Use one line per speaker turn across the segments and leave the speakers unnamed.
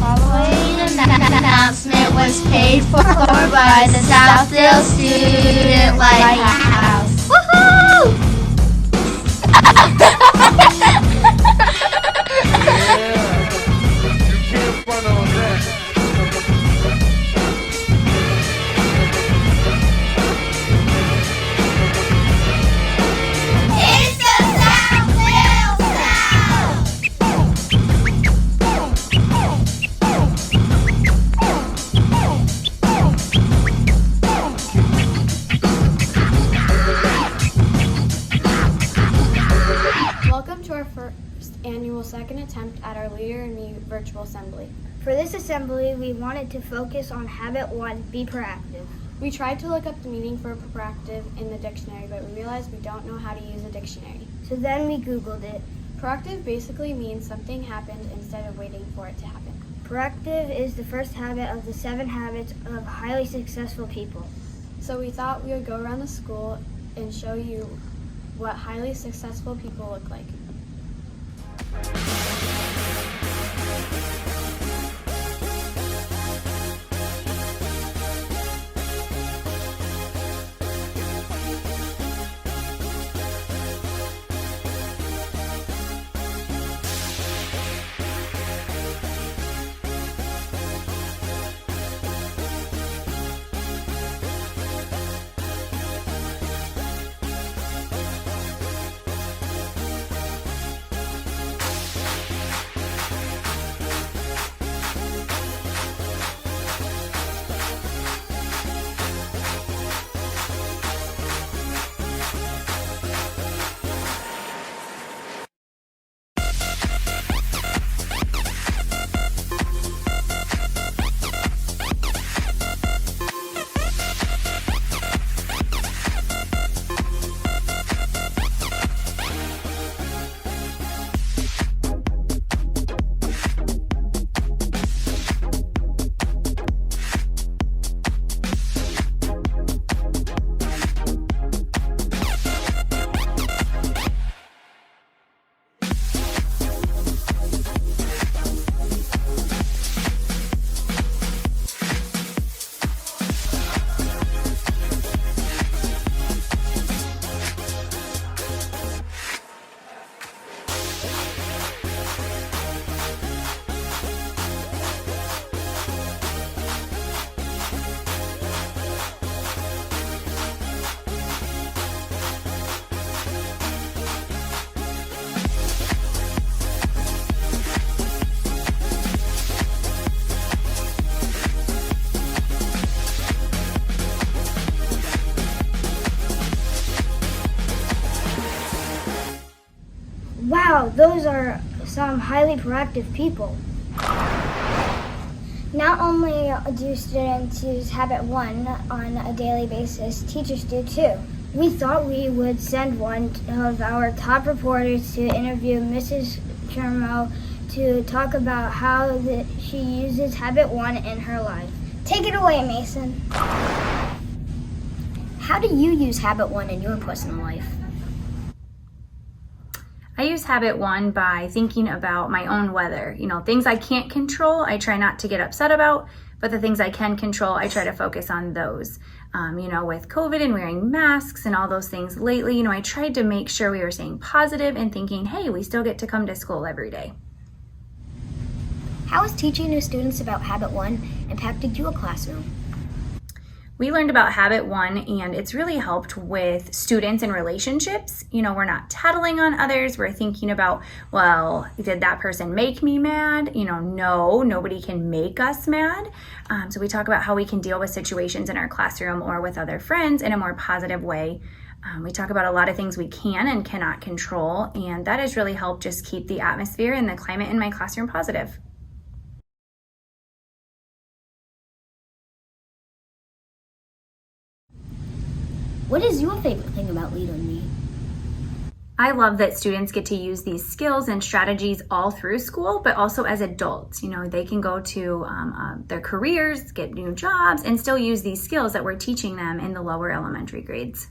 following announcement was paid for by the Southdale Student Lighthouse. Woohoo!
Welcome to our first annual second attempt at our Leader in Me virtual assembly.
For this assembly, we wanted to focus on habit 1, be proactive.
We tried to look up the meaning for proactive in the dictionary, but we realized we don't know how to use a dictionary.
So then we Googled it.
Proactive basically means something happened instead of waiting for it to happen.
Proactive is the first habit of the 7 habits of highly successful people.
So we thought we would go around the school and show you what highly successful people look like.
Wow, those are some highly proactive people. Not only do students use habit 1 on a daily basis, teachers do too. We thought we would send one of our top reporters to interview Mrs. Chermo to talk about how she uses habit 1 in her life. Take it away, Mason.
How do you use habit 1 in your personal life?
I use habit 1 by thinking about my own weather. Things I can't control, I try not to get upset about, but the things I can control, I try to focus on those. With COVID and wearing masks and all those things lately, I tried to make sure we were staying positive and thinking, hey, we still get to come to school every day.
How has teaching new students about habit 1 impacted your classroom?
We learned about habit 1 and it's really helped with students and relationships. We're not tattling on others. We're thinking about, well, did that person make me mad? No, nobody can make us mad. So we talk about how we can deal with situations in our classroom or with other friends in a more positive way. We talk about a lot of things we can and cannot control, and that has really helped just keep the atmosphere and the climate in my classroom positive.
What is your favorite thing about Leader in Me?
I love that students get to use these skills and strategies all through school, but also as adults. They can go to their careers, get new jobs, and still use these skills that we're teaching them in the lower elementary grades.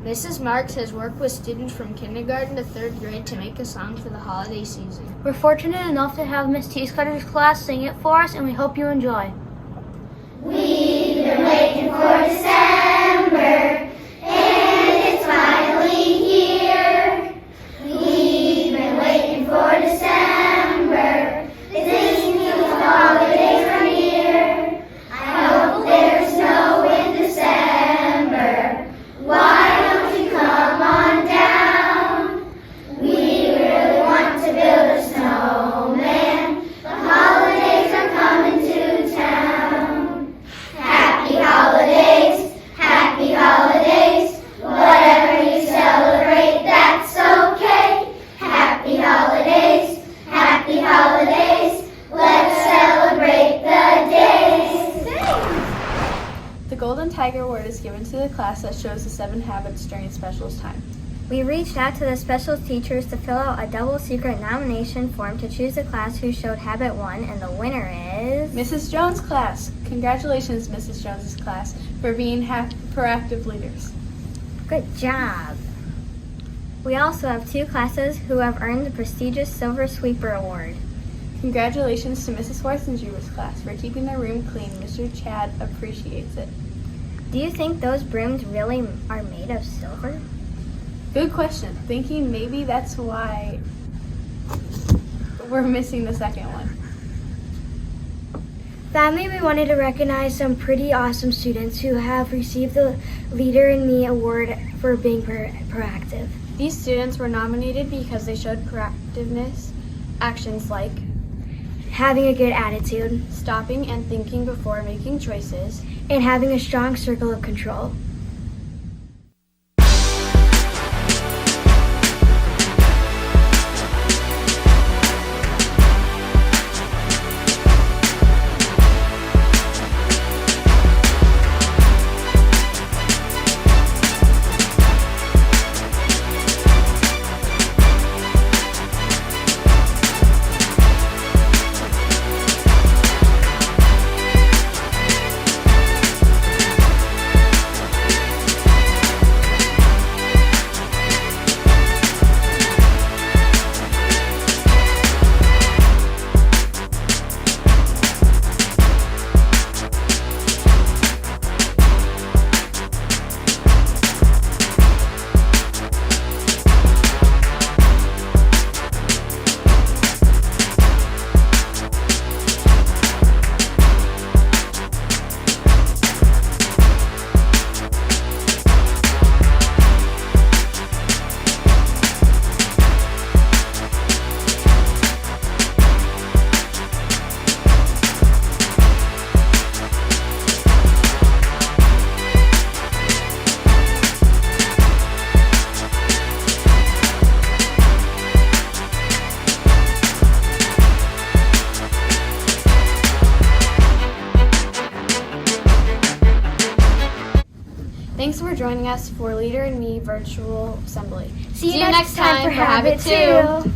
Mrs. Marks has worked with students from kindergarten to 3rd grade to make a song for the holiday season.
We're fortunate enough to have Miss Teascutter's class sing it for us, and we hope you enjoy.
We've been waiting for December, and it's finally here. We've been waiting for December. This means the holidays are near. I hope there's snow in December. Why don't you come on down? We really want to build a snowman. The holidays are coming to town. Happy holidays, happy holidays. Whatever you celebrate, that's okay. Happy holidays, happy holidays. Let's celebrate the days.
The Golden Tiger Award is given to the class that shows the 7 habits during specials time.
We reached out to the special teachers to fill out a double secret nomination form to choose the class who showed Habit 1, and the winner is...
Mrs. Jones' class. Congratulations, Mrs. Jones' class, for being proactive leaders.
Good job. We also have 2 classes who have earned the prestigious Silver Sweeper Award.
Congratulations to Mrs. Schwarzenegger's class for keeping their room clean. Mr. Chad appreciates it.
Do you think those brooms really are made of silver?
Good question. Thinking maybe that's why we're missing the second one.
Finally, we wanted to recognize some pretty awesome students who have received the Leader in Me Award for being proactive.
These students were nominated because they showed proactiveness, actions like
Having a good attitude,
stopping and thinking before making choices,
and having a strong circle of control.
Thanks for joining us for Leader in Me Virtual Assembly.
See you next time for Habit 2.